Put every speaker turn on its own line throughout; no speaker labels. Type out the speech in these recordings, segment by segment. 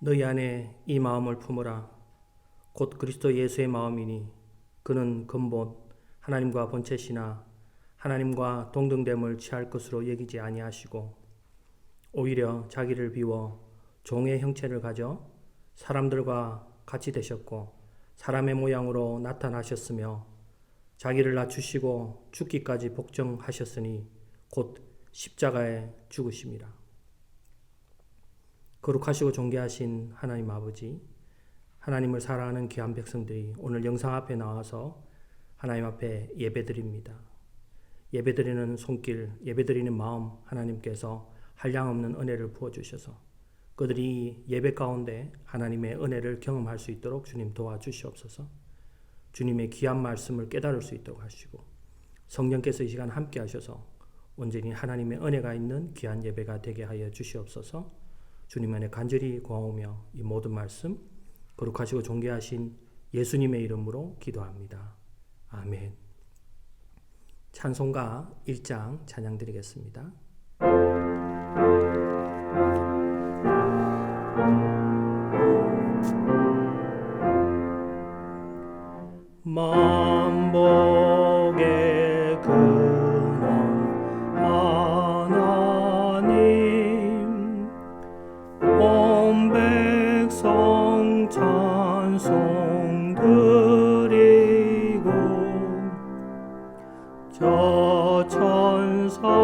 너희 안에 이 마음을 품으라. 곧 그리스도 예수의 마음이니 그는 근본 하나님과 본체시나 하나님과 동등됨을 취할 것으로 여기지 아니하시고 오히려 자기를 비워 종의 형체를 가져 사람들과 같이 되셨고 사람의 모양으로 나타나셨으며 자기를 낮추시고 죽기까지 복종하셨으니 곧 십자가에 죽으심이라. 거룩하시고 존귀하신 하나님 아버지, 하나님을 사랑하는 귀한 백성들이 오늘 영상 앞에 나와서 하나님 앞에 예배드립니다. 예배드리는 손길, 예배드리는 마음 하나님께서 한량없는 은혜를 부어주셔서 그들이 예배 가운데 하나님의 은혜를 경험할 수 있도록 주님 도와주시옵소서. 주님의 귀한 말씀을 깨달을 수 있도록 하시고 성령께서 이 시간 함께 하셔서 온전히 하나님의 은혜가 있는 귀한 예배가 되게 하여 주시옵소서. 주님 안에 간절히 구하오며 이 모든 말씀 거룩하시고 존귀하신 예수님의 이름으로 기도합니다. 아멘. 찬송가 1장 찬양 드리겠습니다. 만복의 근원 하나님 온 백성 찬송 드리고 저 천사여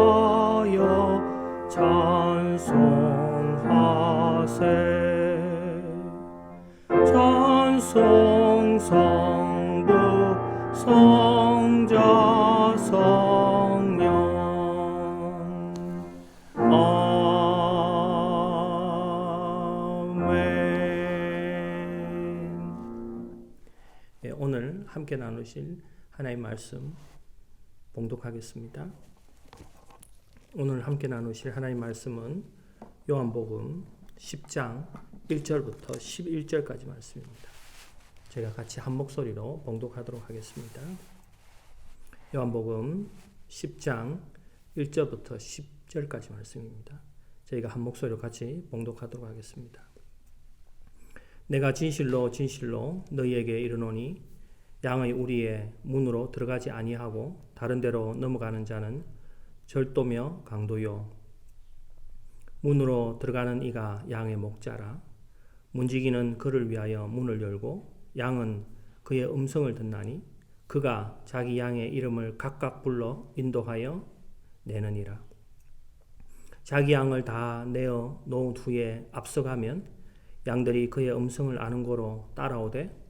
찬송하세 찬송 성부 성자 성령 오늘 함께 나누실 하나님의 말씀 봉독하겠습니다. 오늘 함께 나누실 하나님의 말씀은 요한복음 10장 1절부터 11절까지 말씀입니다. 제가 같이 한 목소리로 봉독하도록 하겠습니다. 요한복음 10장 1절부터 10절까지 말씀입니다. 저희가 한 목소리로 같이 봉독하도록 하겠습니다. 내가 진실로 진실로 너희에게 이르노니 양의 우리의 문으로 들어가지 아니하고 다른 데로 넘어가는 자는 절도며 강도요 문으로 들어가는 이가 양의 목자라. 문지기는 그를 위하여 문을 열고 양은 그의 음성을 듣나니 그가 자기 양의 이름을 각각 불러 인도하여 내느니라. 자기 양을 다 내어 놓은 후에 앞서가면 양들이 그의 음성을 아는 고로 따라오되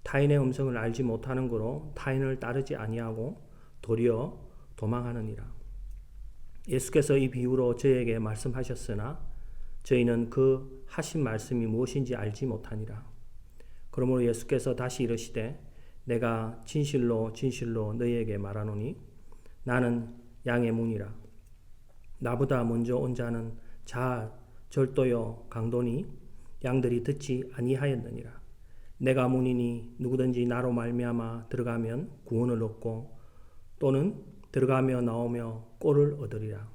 타인의 음성을 알지 못하는 고로 타인을 따르지 아니하고 도리어 도망하느니라. 예수께서 이 비유로 저희에게 말씀하셨으나 저희는 그 하신 말씀이 무엇인지 알지 못하니라. 그러므로 예수께서 다시 이르시되 내가 진실로 진실로 너희에게 말하노니 나는 양의 문이라. 나보다 먼저 온 자는 절도요 강도니 양들이 듣지 아니하였느니라. 내가 문이니 누구든지 나로 말미암아 들어가면 구원을 얻고 또는 들어가며 나오며 꼴을 얻으리라.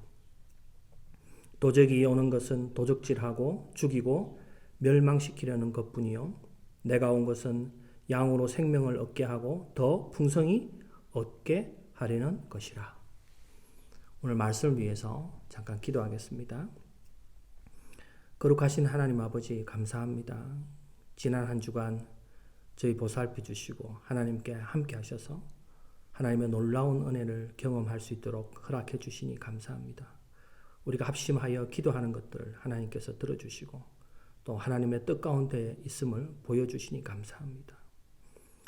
도적이 오는 것은 도적질하고 죽이고 멸망시키려는 것뿐이요 내가 온 것은 양으로 생명을 얻게 하고 더 풍성히 얻게 하려는 것이라. 오늘 말씀을 위해서 잠깐 기도하겠습니다. 거룩하신 하나님 아버지 감사합니다. 지난 한 주간 저희 보살펴 주시고 하나님께 함께 하셔서 하나님의 놀라운 은혜를 경험할 수 있도록 허락해 주시니 감사합니다. 우리가 합심하여 기도하는 것들을 하나님께서 들어주시고 또 하나님의 뜻 가운데 있음을 보여주시니 감사합니다.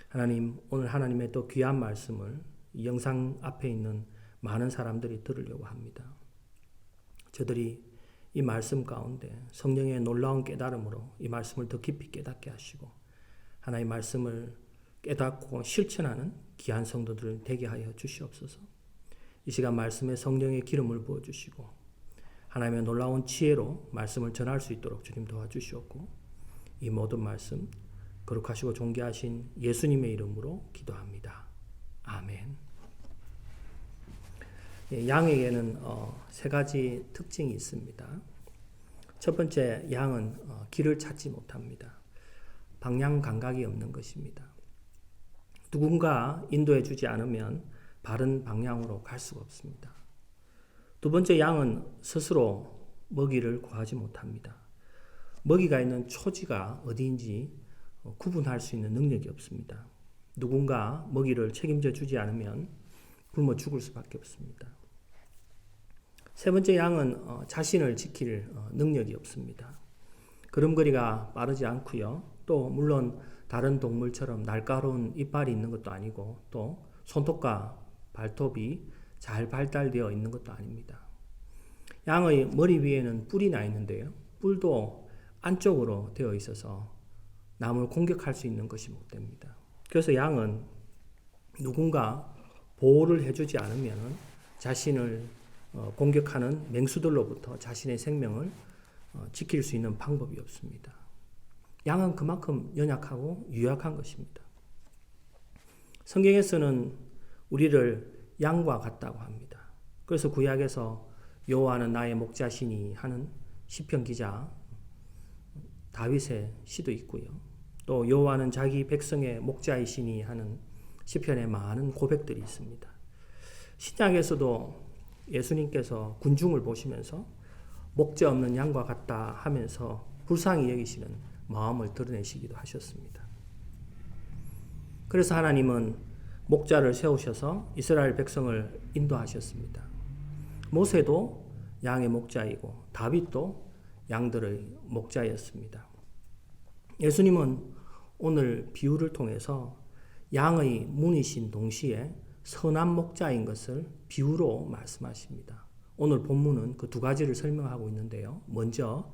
하나님, 오늘 하나님의 또 귀한 말씀을 이 영상 앞에 있는 많은 사람들이 들으려고 합니다. 저들이 이 말씀 가운데 성령의 놀라운 깨달음으로 이 말씀을 더 깊이 깨닫게 하시고 하나님의 말씀을 깨닫고 실천하는 귀한 성도들 되게 하여 주시옵소서. 이 시간 말씀에 성령의 기름을 부어주시고 하나님의 놀라운 지혜로 말씀을 전할 수 있도록 주님 도와주시옵고 이 모든 말씀 거룩하시고 존귀하신 예수님의 이름으로 기도합니다. 아멘. 양에게는 세 가지 특징이 있습니다. 첫 번째, 양은 길을 찾지 못합니다. 방향 감각이 없는 것입니다. 누군가 인도해 주지 않으면 바른 방향으로 갈 수가 없습니다. 두 번째, 양은 스스로 먹이를 구하지 못합니다. 먹이가 있는 초지가 어디인지 구분할 수 있는 능력이 없습니다. 누군가 먹이를 책임져 주지 않으면 굶어 죽을 수밖에 없습니다. 세 번째, 양은 자신을 지킬 능력이 없습니다. 걸음걸이가 빠르지 않고요. 또 물론 다른 동물처럼 날카로운 이빨이 있는 것도 아니고 또 손톱과 발톱이 잘 발달되어 있는 것도 아닙니다. 양의 머리 위에는 뿔이 나 있는데요. 뿔도 안쪽으로 되어 있어서 남을 공격할 수 있는 것이 못 됩니다. 그래서 양은 누군가 보호를 해주지 않으면 자신을 공격하는 맹수들로부터 자신의 생명을 지킬 수 있는 방법이 없습니다. 양은 그만큼 연약하고 유약한 것입니다. 성경에서는 우리를 양과 같다고 합니다. 그래서 구약에서 여호와는 나의 목자시니 하는 시편 기자 다윗의 시도 있고요. 또 여호와는 자기 백성의 목자이시니 하는 시편에 많은 고백들이 있습니다. 신약에서도 예수님께서 군중을 보시면서 목자 없는 양과 같다 하면서 불쌍히 여기시는 마음을 드러내시기도 하셨습니다. 그래서 하나님은 목자를 세우셔서 이스라엘 백성을 인도하셨습니다. 모세도 양의 목자이고 다윗도 양들의 목자였습니다. 예수님은 오늘 비유를 통해서 양의 문이신 동시에 선한 목자인 것을 비유로 말씀하십니다. 오늘 본문은 그 두 가지를 설명하고 있는데요. 먼저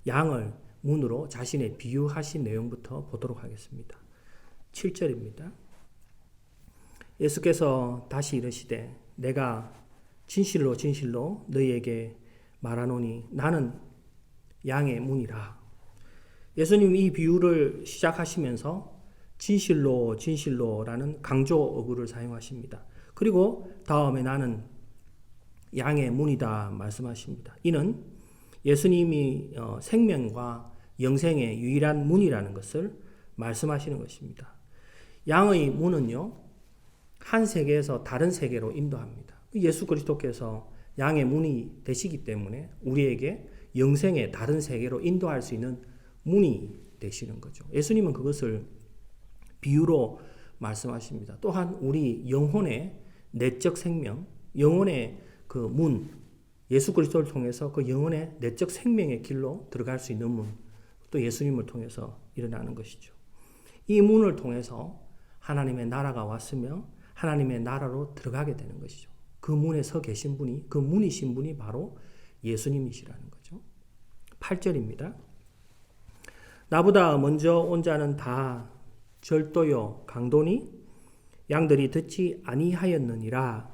양을 문으로 자신의 비유하신 내용부터 보도록 하겠습니다. 7절입니다. 예수께서 다시 이르시되 내가 진실로 진실로 너희에게 말하노니 나는 양의 문이라. 예수님이 이 비유를 시작하시면서 진실로 진실로라는 강조 어구를 사용하십니다. 그리고 다음에 나는 양의 문이다 말씀하십니다. 이는 예수님이 생명과 영생의 유일한 문이라는 것을 말씀하시는 것입니다. 양의 문은요, 한 세계에서 다른 세계로 인도합니다. 예수 그리스도께서 양의 문이 되시기 때문에 우리에게 영생의 다른 세계로 인도할 수 있는 문이 되시는 거죠. 예수님은 그것을 비유로 말씀하십니다. 또한 우리 영혼의 내적 생명, 영혼의 그 문, 예수 그리스도를 통해서 그 영혼의 내적 생명의 길로 들어갈 수 있는 문, 또 예수님을 통해서 일어나는 것이죠. 이 문을 통해서 하나님의 나라가 왔으며 하나님의 나라로 들어가게 되는 것이죠. 그 문에 서 계신 분이, 그 문이신 분이 바로 예수님이시라는 거죠. 8절입니다. 나보다 먼저 온 자는 다 절도요 강도니 양들이 듣지 아니하였느니라.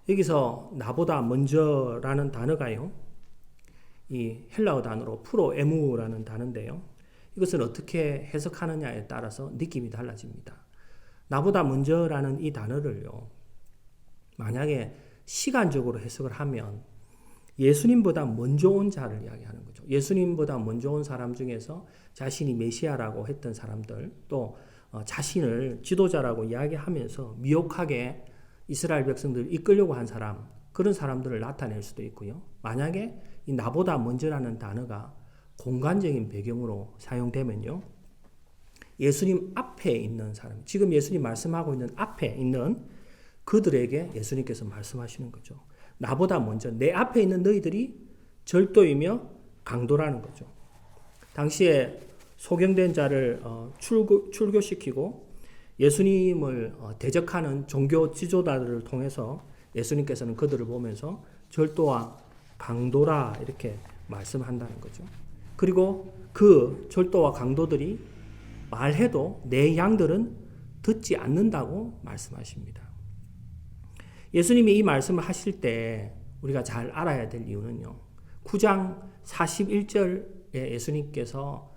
여기서 나보다 먼저라는 단어가요, 이 헬라어 단어로 프로에무라는 단어인데요. 이것을 어떻게 해석하느냐에 따라서 느낌이 달라집니다. 나보다 먼저라는 이 단어를요, 만약에 시간적으로 해석을 하면 예수님보다 먼저 온 자를 이야기하는 거죠. 예수님보다 먼저 온 사람 중에서 자신이 메시아라고 했던 사람들, 또 자신을 지도자라고 이야기하면서 미혹하게 이스라엘 백성들을 이끌려고 한 사람, 그런 사람들을 나타낼 수도 있고요. 만약에 이 나보다 먼저라는 단어가 공간적인 배경으로 사용되면요, 예수님 앞에 있는 사람, 지금 예수님 말씀하고 있는 앞에 있는 그들에게 예수님께서 말씀하시는 거죠. 나보다 먼저, 내 앞에 있는 너희들이 절도이며 강도라는 거죠. 당시에 소경된 자를 출교시키고 예수님을 대적하는 종교 지도자들을 통해서 예수님께서는 그들을 보면서 절도와 강도라 이렇게 말씀한다는 거죠. 그리고 그 절도와 강도들이 말해도 내 양들은 듣지 않는다고 말씀하십니다. 예수님이 이 말씀을 하실 때 우리가 잘 알아야 될 이유는요, 9장 41절에 예수님께서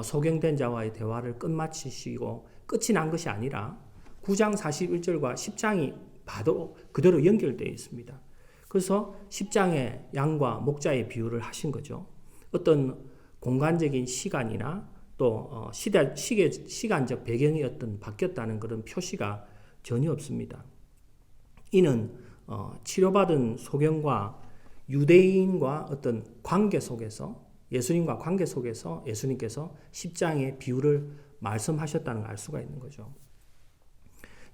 소경된 자와의 대화를 끝마치시고 끝이 난 것이 아니라 9장 41절과 10장이 봐도 그대로 연결되어 있습니다. 그래서 10장에 양과 목자의 비유를 하신 거죠. 어떤 공간적인 시간이나 또 시간적 배경이 어떤 바뀌었다는 그런 표시가 전혀 없습니다. 이는 치료받은 소경과 유대인과 어떤 관계 속에서 예수님과 관계 속에서 예수님께서 십장의 비유를 말씀하셨다는 걸 알 수가 있는 거죠.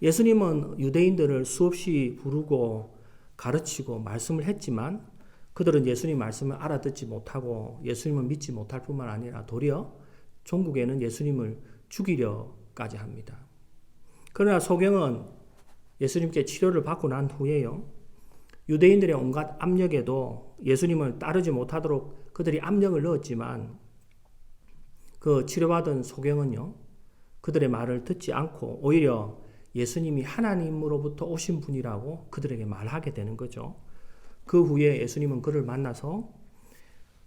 예수님은 유대인들을 수없이 부르고 가르치고 말씀을 했지만 그들은 예수님 말씀을 알아듣지 못하고 예수님을 믿지 못할 뿐만 아니라 도리어 종국에는 예수님을 죽이려까지 합니다. 그러나 소경은 예수님께 치료를 받고 난 후에요. 유대인들의 온갖 압력에도 예수님을 따르지 못하도록 그들이 압력을 넣었지만 그 치료받은 소경은요. 그들의 말을 듣지 않고 오히려 예수님이 하나님으로부터 오신 분이라고 그들에게 말하게 되는 거죠. 그 후에 예수님은 그를 만나서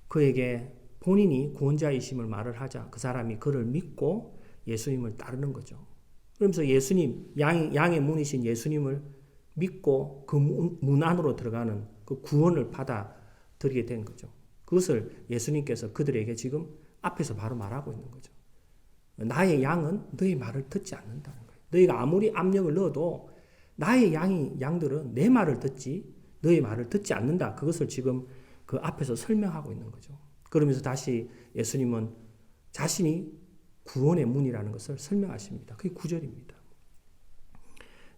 그에게 본인이 구원자이심을 말을 하자 그 사람이 그를 믿고 예수님을 따르는 거죠. 그러면서 예수님, 양의 문이신 예수님을 믿고 그 문 안으로 들어가는 그 구원을 받아들이게 된 거죠. 그것을 예수님께서 그들에게 지금 앞에서 바로 말하고 있는 거죠. 나의 양은 너의 말을 듣지 않는다는 거예요. 너희가 아무리 압력을 넣어도 나의 양들은 내 말을 듣지 너의 말을 듣지 않는다. 그것을 지금 그 앞에서 설명하고 있는 거죠. 그러면서 다시 예수님은 자신이 구원의 문이라는 것을 설명하십니다. 그게 9절입니다.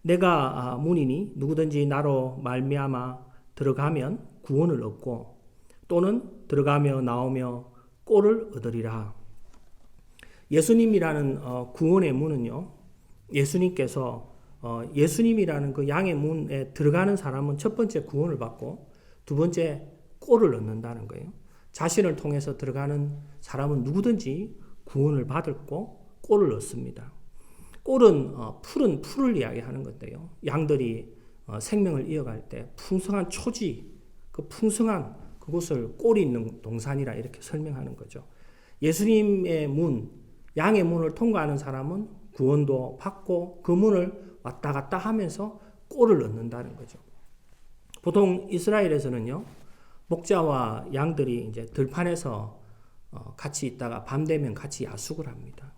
내가 문이니 누구든지 나로 말미암아 들어가면 구원을 얻고 또는 들어가며 나오며 꼴을 얻으리라. 예수님이라는 구원의 문은요. 예수님께서 예수님이라는 그 양의 문에 들어가는 사람은 첫 번째 구원을 받고 두 번째 꼴을 얻는다는 거예요. 자신을 통해서 들어가는 사람은 누구든지 구원을 받고 꼴을 얻습니다. 꼴은 풀을 이야기하는 건데요. 양들이 생명을 이어갈 때 풍성한 초지, 그 풍성한 그곳을 꼴이 있는 동산이라 이렇게 설명하는 거죠. 예수님의 문, 양의 문을 통과하는 사람은 구원도 받고 그 문을 왔다 갔다 하면서 꼴을 얻는다는 거죠. 보통 이스라엘에서는요, 목자와 양들이 이제 들판에서 같이 있다가 밤 되면 같이 야숙을 합니다.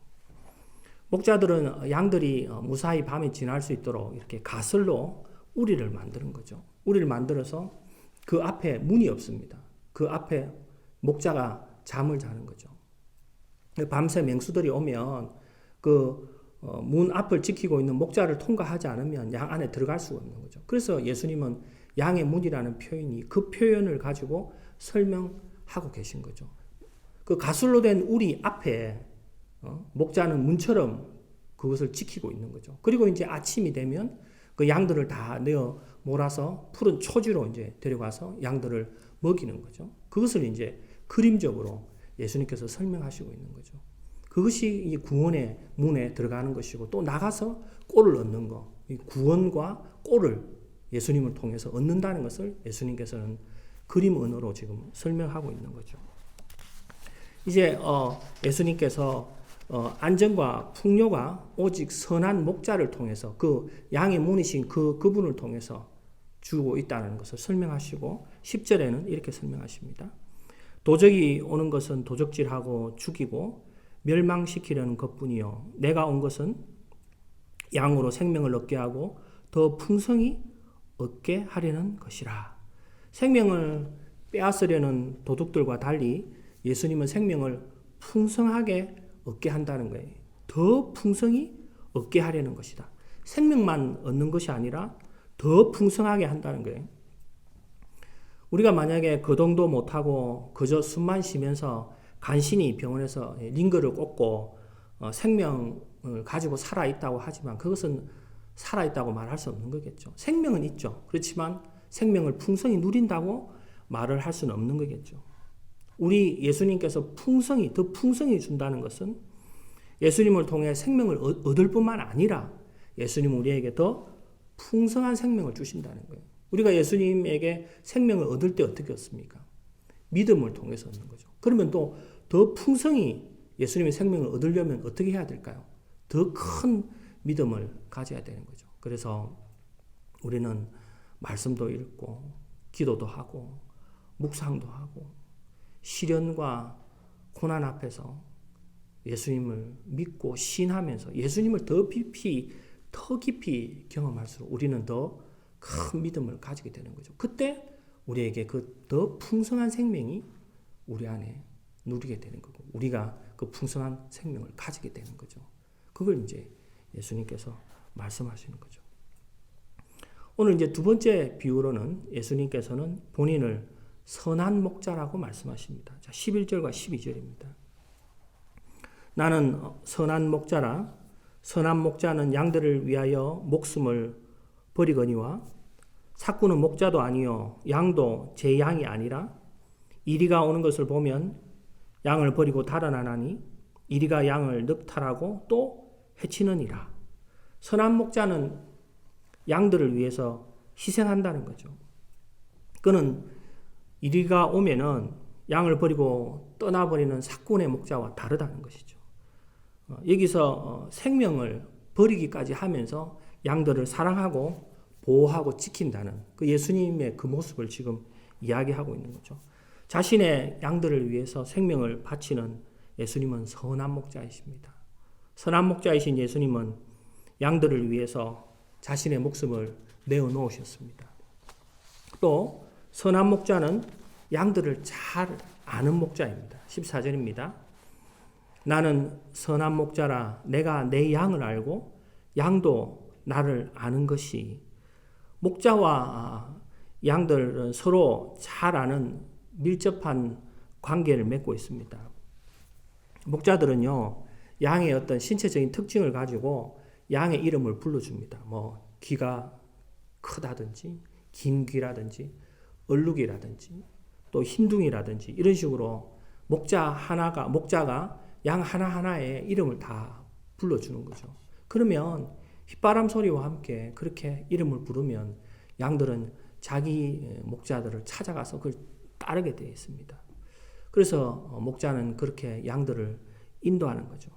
목자들은 양들이 무사히 밤에 지날 수 있도록 이렇게 가슬로 우리를 만드는 거죠. 우리를 만들어서 그 앞에 문이 없습니다. 그 앞에 목자가 잠을 자는 거죠. 밤새 맹수들이 오면 그 문 앞을 지키고 있는 목자를 통과하지 않으면 양 안에 들어갈 수가 없는 거죠. 그래서 예수님은 양의 문이라는 표현이 그 표현을 가지고 설명하고 계신 거죠. 그 가슬로 된 우리 앞에 목자는 문처럼 그것을 지키고 있는 거죠. 그리고 이제 아침이 되면 그 양들을 다 내어 몰아서 푸른 초지로 이제 데려가서 양들을 먹이는 거죠. 그것을 이제 그림적으로 예수님께서 설명하시고 있는 거죠. 그것이 이 구원의 문에 들어가는 것이고 또 나가서 꼴을 얻는 것, 이 구원과 꼴을 예수님을 통해서 얻는다는 것을 예수님께서는 그림 언어로 지금 설명하고 있는 거죠. 이제 예수님께서 안전과 풍요가 오직 선한 목자를 통해서 그 양의 문이신 그분을 통해서 주고 있다는 것을 설명하시고 10절에는 이렇게 설명하십니다. 도적이 오는 것은 도적질하고 죽이고 멸망시키려는 것뿐이요 내가 온 것은 양으로 생명을 얻게 하고 더 풍성히 얻게 하려는 것이라. 생명을 빼앗으려는 도둑들과 달리 예수님은 생명을 풍성하게 얻게 한다는 거예요. 더 풍성히 얻게 하려는 것이다. 생명만 얻는 것이 아니라 더 풍성하게 한다는 거예요. 우리가 만약에 거동도 못하고 그저 숨만 쉬면서 간신히 병원에서 링거를 꽂고 생명을 가지고 살아있다고 하지만 그것은 살아있다고 말할 수 없는 거겠죠. 생명은 있죠. 그렇지만 생명을 풍성히 누린다고 말을 할 수는 없는 거겠죠. 우리 예수님께서 더 풍성히 준다는 것은 예수님을 통해 생명을 얻을 뿐만 아니라 예수님은 우리에게 더 풍성한 생명을 주신다는 거예요. 우리가 예수님에게 생명을 얻을 때 어떻게 얻습니까? 믿음을 통해서 얻는 거죠. 그러면 또 더 풍성히 예수님의 생명을 얻으려면 어떻게 해야 될까요? 더 큰 믿음을 가져야 되는 거죠. 그래서 우리는 말씀도 읽고 기도도 하고 묵상도 하고 시련과 고난 앞에서 예수님을 믿고 신하면서 예수님을 더 깊이 경험할수록 우리는 더 큰 믿음을 가지게 되는 거죠. 그때 우리에게 그 더 풍성한 생명이 우리 안에 누리게 되는 거고 우리가 그 풍성한 생명을 가지게 되는 거죠. 그걸 이제 예수님께서 말씀하시는 거죠. 오늘 이제 두 번째 비유로는 예수님께서는 본인을 선한 목자라고 말씀하십니다. 자, 11절과 12절입니다. 나는 선한 목자라 선한 목자는 양들을 위하여 목숨을 버리거니와 삭구는 목자도 아니요 양도 제 양이 아니라 이리가 오는 것을 보면 양을 버리고 달아나나니 이리가 양을 늑탈하고 또 해치느니라. 선한 목자는 양들을 위해서 희생한다는 거죠. 그는 이리가 오면은 양을 버리고 떠나버리는 삭군의 목자와 다르다는 것이죠. 여기서 생명을 버리기까지 하면서 양들을 사랑하고 보호하고 지킨다는 그 예수님의 그 모습을 지금 이야기하고 있는 거죠. 자신의 양들을 위해서 생명을 바치는 예수님은 선한 목자이십니다. 선한 목자이신 예수님은 양들을 위해서 자신의 목숨을 내어놓으셨습니다. 또 선한 목자는 양들을 잘 아는 목자입니다. 14절입니다. 나는 선한 목자라 내가 내 양을 알고 양도 나를 아는 것이. 목자와 양들은 서로 잘 아는 밀접한 관계를 맺고 있습니다. 목자들은요, 양의 어떤 신체적인 특징을 가지고 양의 이름을 불러줍니다. 뭐 귀가 크다든지 긴 귀라든지 얼룩이라든지 또 흰둥이라든지 이런 식으로 목자가 양 하나하나의 이름을 다 불러주는 거죠. 그러면 휘바람 소리와 함께 그렇게 이름을 부르면 양들은 자기 목자들을 찾아가서 그걸 따르게 되어 있습니다. 그래서 목자는 그렇게 양들을 인도하는 거죠.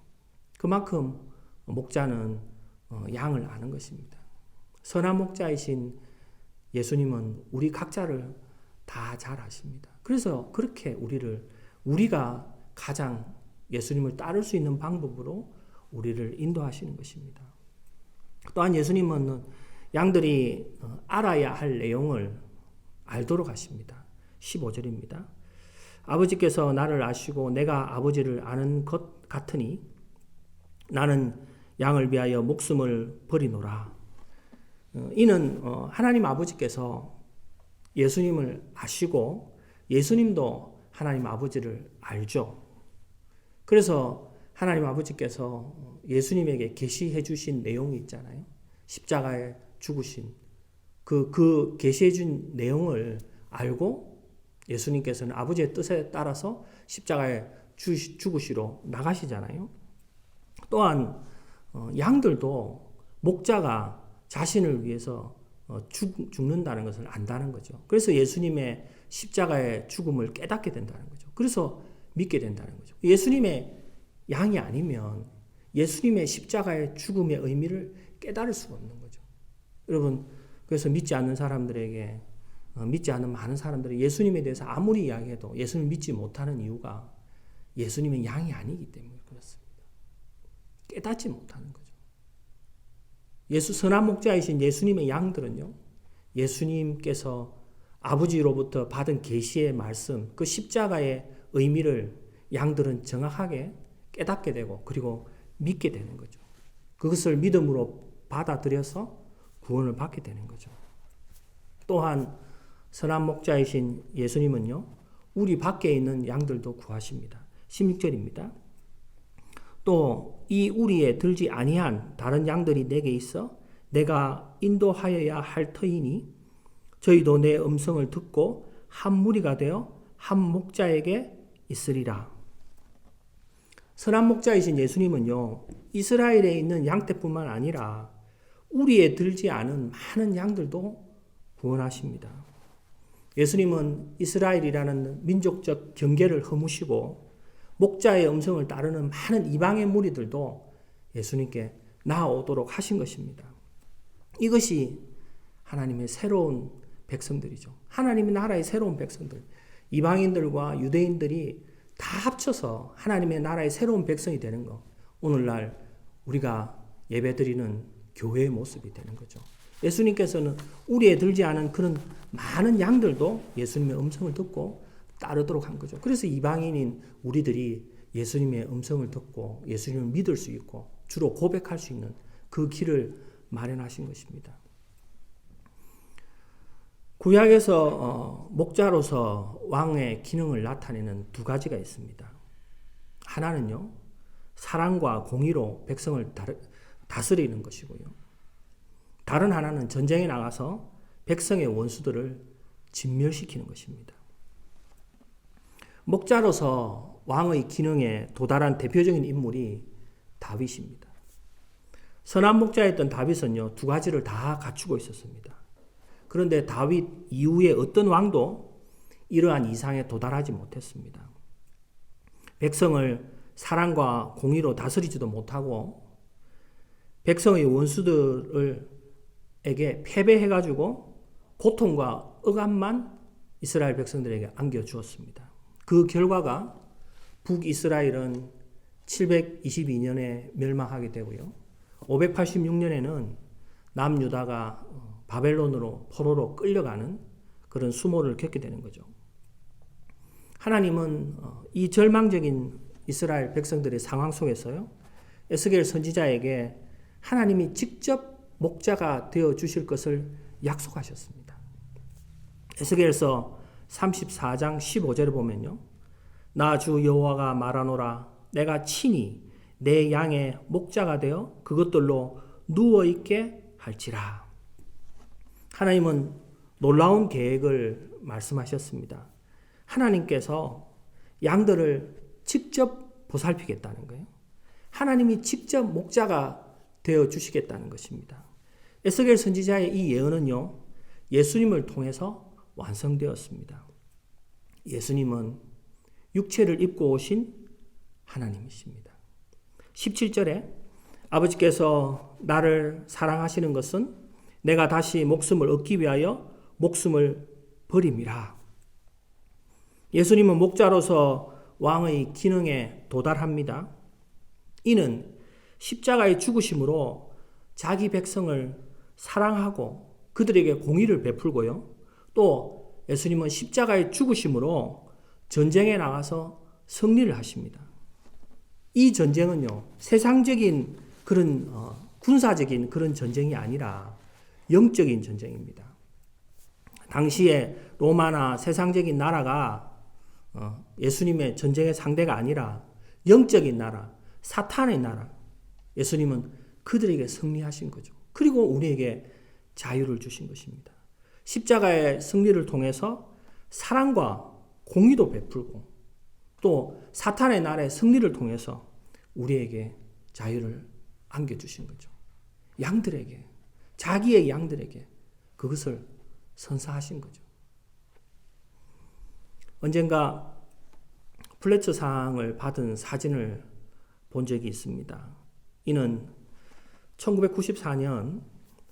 그만큼 목자는 양을 아는 것입니다. 선한 목자이신 예수님은 우리 각자를 다 잘 아십니다. 그래서 그렇게 우리가 가장 예수님을 따를 수 있는 방법으로 우리를 인도하시는 것입니다. 또한 예수님은 양들이 알아야 할 내용을 알도록 하십니다. 15절입니다. 아버지께서 나를 아시고 내가 아버지를 아는 것 같으니 나는 양을 위하여 목숨을 버리노라. 이는 하나님 아버지께서 예수님을 아시고 예수님도 하나님 아버지를 알죠. 그래서 하나님 아버지께서 예수님에게 계시해 주신 내용이 있잖아요. 십자가에 죽으신 그 계시해 준 내용을 알고 예수님께서는 아버지의 뜻에 따라서 십자가에 죽으시러 나가시잖아요. 또한 양들도 목자가 자신을 위해서 죽는다는 것을 안다는 거죠. 그래서 예수님의 십자가의 죽음을 깨닫게 된다는 거죠. 그래서 믿게 된다는 거죠. 예수님의 양이 아니면 예수님의 십자가의 죽음의 의미를 깨달을 수가 없는 거죠. 여러분, 그래서 믿지 않는 사람들에게 믿지 않는 많은 사람들이 예수님에 대해서 아무리 이야기해도 예수님을 믿지 못하는 이유가 예수님의 양이 아니기 때문에 그렇습니다. 깨닫지 못하는 거죠. 선한 목자이신 예수님의 양들은요, 예수님께서 아버지로부터 받은 계시의 말씀, 그 십자가의 의미를 양들은 정확하게 깨닫게 되고 그리고 믿게 되는 거죠. 그것을 믿음으로 받아들여서 구원을 받게 되는 거죠. 또한 선한 목자이신 예수님은요, 우리 밖에 있는 양들도 구하십니다. 16절입니다. 또 이 우리에 들지 아니한 다른 양들이 내게 있어 내가 인도하여야 할 터이니 저희도 내 음성을 듣고 한 무리가 되어 한 목자에게 있으리라. 선한 목자이신 예수님은요, 이스라엘에 있는 양떼뿐만 아니라 우리에 들지 않은 많은 양들도 구원하십니다. 예수님은 이스라엘이라는 민족적 경계를 허무시고 목자의 음성을 따르는 많은 이방의 무리들도 예수님께 나아오도록 하신 것입니다. 이것이 하나님의 새로운 백성들이죠. 하나님의 나라의 새로운 백성들. 이방인들과 유대인들이 다 합쳐서 하나님의 나라의 새로운 백성이 되는 거. 오늘날 우리가 예배드리는 교회의 모습이 되는 거죠. 예수님께서는 우리에 들지 않은 그런 많은 양들도 예수님의 음성을 듣고 따르도록 한 거죠. 그래서 이방인인 우리들이 예수님의 음성을 듣고 예수님을 믿을 수 있고 주로 고백할 수 있는 그 길을 마련하신 것입니다. 구약에서 목자로서 왕의 기능을 나타내는 두 가지가 있습니다. 하나는요, 사랑과 공의로 백성을 다스리는 것이고요. 다른 하나는 전쟁에 나가서 백성의 원수들을 진멸시키는 것입니다. 목자로서 왕의 기능에 도달한 대표적인 인물이 다윗입니다. 선한 목자였던 다윗은요, 두 가지를 다 갖추고 있었습니다. 그런데 다윗 이후에 어떤 왕도 이러한 이상에 도달하지 못했습니다. 백성을 사랑과 공의로 다스리지도 못하고 백성의 원수들에게 패배해가지고 고통과 억압만 이스라엘 백성들에게 안겨주었습니다. 그 결과가 북이스라엘은 722년에 멸망하게 되고요. 586년에는 남유다가 바벨론으로 포로로 끌려가는 그런 수모를 겪게 되는 거죠. 하나님은 이 절망적인 이스라엘 백성들의 상황 속에서요, 에스겔 선지자에게 하나님이 직접 목자가 되어 주실 것을 약속하셨습니다. 에스겔서 34장 15절에 보면요, 나 주 여호와가 말하노라, 내가 친히 내 양의 목자가 되어 그것들로 누워 있게 할지라. 하나님은 놀라운 계획을 말씀하셨습니다. 하나님께서 양들을 직접 보살피겠다는 거예요. 하나님이 직접 목자가 되어 주시겠다는 것입니다. 에스겔 선지자의 이 예언은요, 예수님을 통해서 완성되었습니다. 예수님은 육체를 입고 오신 하나님이십니다. 17절에 아버지께서 나를 사랑하시는 것은 내가 다시 목숨을 얻기 위하여 목숨을 버림이라. 예수님은 목자로서 왕의 기능에 도달합니다. 이는 십자가의 죽으심으로 자기 백성을 사랑하고 그들에게 공의를 베풀고요. 또 예수님은 십자가의 죽으심으로 전쟁에 나가서 승리를 하십니다. 이 전쟁은요, 세상적인 그런 군사적인 그런 전쟁이 아니라 영적인 전쟁입니다. 당시에 로마나 세상적인 나라가 예수님의 전쟁의 상대가 아니라 영적인 나라, 사탄의 나라, 예수님은 그들에게 승리하신 거죠. 그리고 우리에게 자유를 주신 것입니다. 십자가의 승리를 통해서 사랑과 공의도 베풀고 또 사탄의 나라의 승리를 통해서 우리에게 자유를 안겨주신 거죠. 양들에게, 자기의 양들에게 그것을 선사하신 거죠. 언젠가 플래처상을 받은 사진을 본 적이 있습니다. 이는 1994년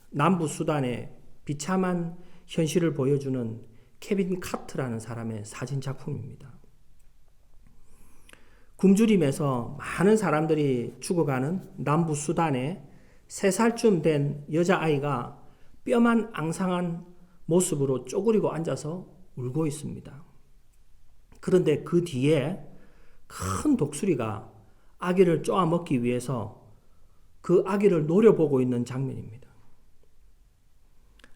남부 수단의 비참한 현실을 보여주는 케빈 카트라는 사람의 사진 작품입니다. 굶주림에서 많은 사람들이 죽어가는 남부 수단에 3살쯤 된 여자아이가 뼈만 앙상한 모습으로 쪼그리고 앉아서 울고 있습니다. 그런데 그 뒤에 큰 독수리가 아기를 쪼아먹기 위해서 그 아기를 노려보고 있는 장면입니다.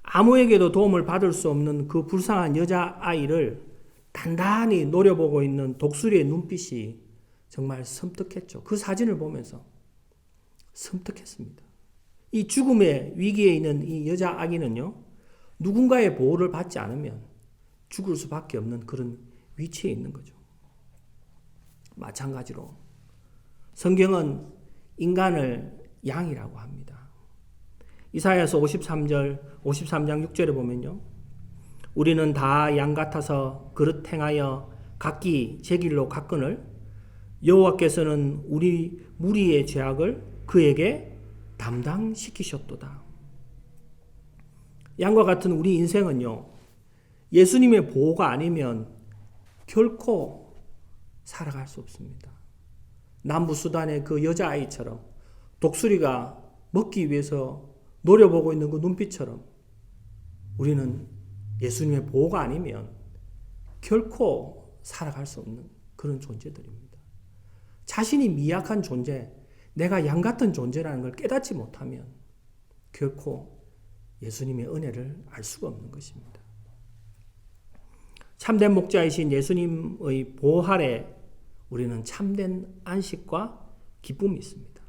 아무에게도 도움을 받을 수 없는 그 불쌍한 여자아이를 단단히 노려보고 있는 독수리의 눈빛이 정말 섬뜩했죠. 그 사진을 보면서 섬뜩했습니다. 이 죽음의 위기에 있는 이 여자아기는요, 누군가의 보호를 받지 않으면 죽을 수밖에 없는 그런 위치에 있는 거죠. 마찬가지로 성경은 인간을 양이라고 합니다. 이사야서 53장 6절에 보면요, 우리는 다 양 같아서 그릇 행하여 각기 제 길로 갔거늘 여호와께서는 우리 무리의 죄악을 그에게 담당시키셨도다. 양과 같은 우리 인생은요, 예수님의 보호가 아니면 결코 살아갈 수 없습니다. 남부수단의 그 여자아이처럼 독수리가 먹기 위해서 노려보고 있는 그 눈빛처럼 우리는 예수님의 보호가 아니면 결코 살아갈 수 없는 그런 존재들입니다. 자신이 미약한 존재, 내가 양 같은 존재라는 걸 깨닫지 못하면 결코 예수님의 은혜를 알 수가 없는 것입니다. 참된 목자이신 예수님의 보호 아래 우리는 참된 안식과 기쁨이 있습니다.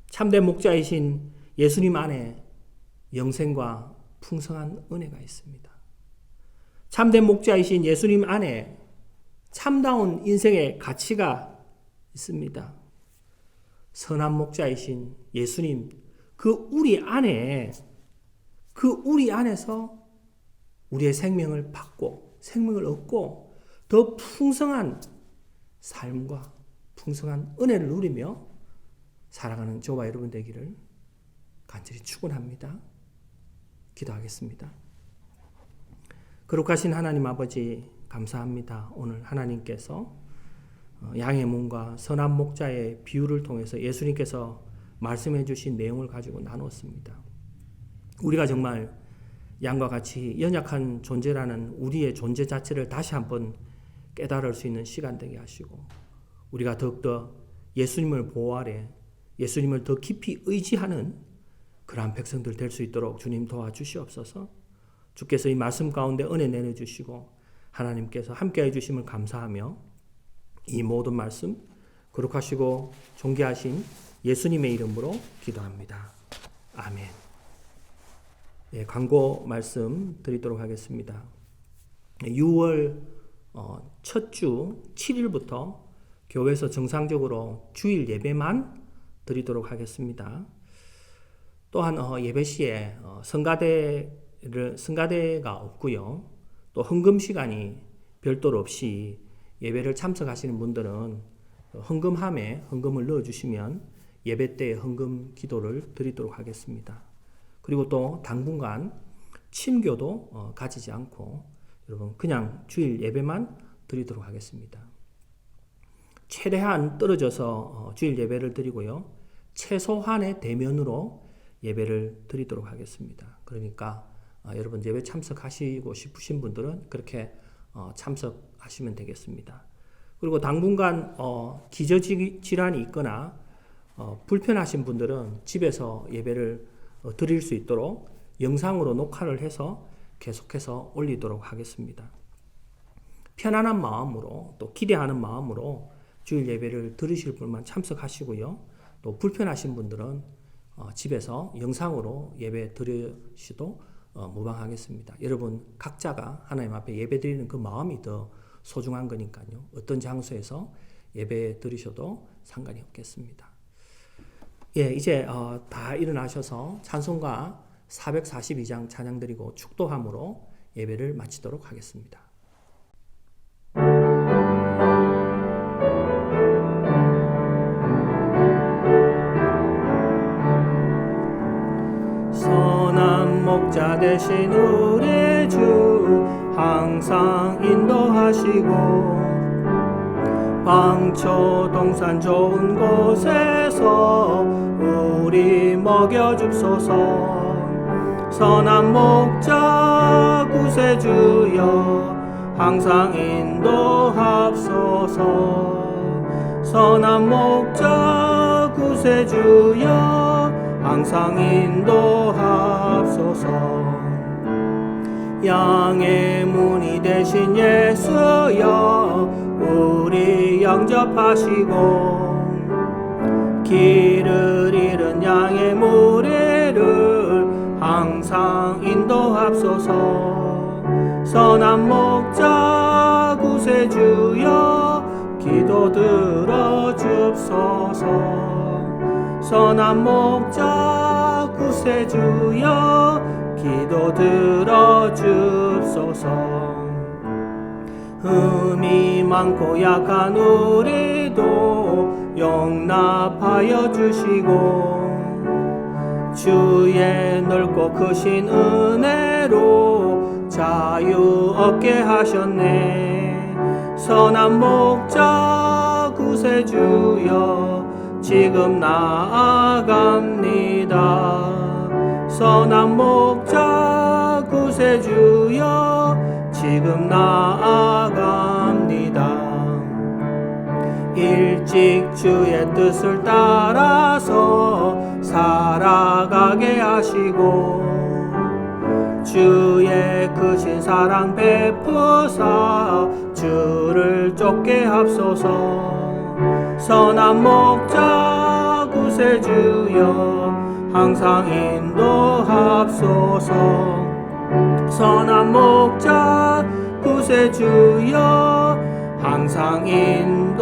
참된 목자이신 예수님 안에 영생과 풍성한 은혜가 있습니다. 참된 목자이신 예수님 안에 참다운 인생의 가치가 있습니다. 선한 목자이신 예수님, 그 우리 안에서 우리의 생명을 받고 생명을 얻고 더 풍성한 삶과 풍성한 은혜를 누리며 살아가는 저와 여러분 되기를 간절히 축원합니다. 기도하겠습니다. 거룩하신 하나님 아버지 감사합니다. 오늘 하나님께서 양의 문과 선한 목자의 비유를 통해서 예수님께서 말씀해 주신 내용을 가지고 나눴습니다. 우리가 정말 양과 같이 연약한 존재라는 우리의 존재 자체를 다시 한번 깨달을 수 있는 시간 되게 하시고 우리가 더욱더 예수님을 보호 아래 예수님을 더 깊이 의지하는 그러한 백성들 될 수 있도록 주님 도와주시옵소서. 주께서 이 말씀 가운데 은혜 내려주시고 하나님께서 함께해 주심을 감사하며 이 모든 말씀 거룩하시고 존귀하신 예수님의 이름으로 기도합니다. 아멘. 광고 말씀 드리도록 하겠습니다. 6월 첫 주 7일부터 교회에서 정상적으로 주일 예배만 드리도록 하겠습니다. 또한 예배 시에 성가대가 없고요. 또 헌금 시간이 별도로 없이 예배를 참석하시는 분들은 헌금함에 헌금을 넣어주시면 예배 때 헌금 기도를 드리도록 하겠습니다. 그리고 또 당분간 침교도 가지지 않고 여러분 그냥 주일 예배만 드리도록 하겠습니다. 최대한 떨어져서 주일 예배를 드리고요. 최소한의 대면으로 예배를 드리도록 하겠습니다. 그러니까 여러분 예배 참석하시고 싶으신 분들은 그렇게 참석하시면 되겠습니다. 그리고 당분간 기저질환이 있거나 불편하신 분들은 집에서 예배를 드릴 수 있도록 영상으로 녹화를 해서 계속해서 올리도록 하겠습니다. 편안한 마음으로 또 기대하는 마음으로 주일 예배를 들으실 분만 참석하시고요. 또 불편하신 분들은 집에서 영상으로 예배 드리시도 무방하겠습니다. 여러분 각자가 하나님 앞에 예배 드리는 그 마음이 더 소중한 거니까요. 어떤 장소에서 예배 드리셔도 상관이 없겠습니다. 이제 다 일어나셔서 찬송가 442장 찬양 드리고 축도함으로 예배를 마치도록 하겠습니다. 선한 목자 되신 우리 주 항상 인도하시고 방초 동산 좋은 곳에서 우리 먹여줍소서. 선한 목자 구세주여 항상 인도합소서. 선한 목자 구세주여 항상 인도합소서. 양의 문이 되신 예수여 우리 영접하시고 길을 잃은 양의 무리를 항상 인도합소서. 선한 목자 구세주여 기도 들어줍소서. 선한 목자 구세주여 기도 들어줍소서. 흠이 많고 약한 우리도 용납하여 주시고 주의 넓고 크신 은혜로 자유 얻게 하셨네. 선한 목자 구세주여 지금 나아갑니다. 선한 목자 구세주여 지금 나아갑니다. 일찍 주의 뜻을 따라서 살아가게 하시고 주의 크신 사랑 베푸사 주를 쫓게 합소서. 선한 목자 구세주여 항상 인도합소서. 선한 목자 구세주여 항상 인도합소서.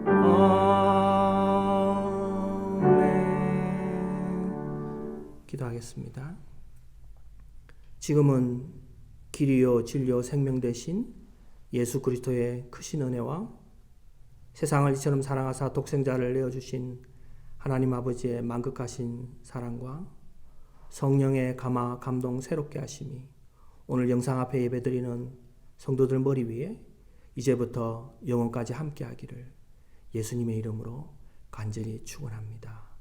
아멘. 기도하겠습니다. 지금은 길이요 진리요 생명 되신 예수 그리스도의 크신 은혜와 세상을 이처럼 사랑하사 독생자를 내어주신 하나님 아버지의 만극하신 사랑과 성령의 감화 감동 새롭게 하심이 오늘 영상 앞에 예배드리는 성도들 머리 위에 이제부터 영원까지 함께 하기를 예수님의 이름으로 간절히 축원합니다.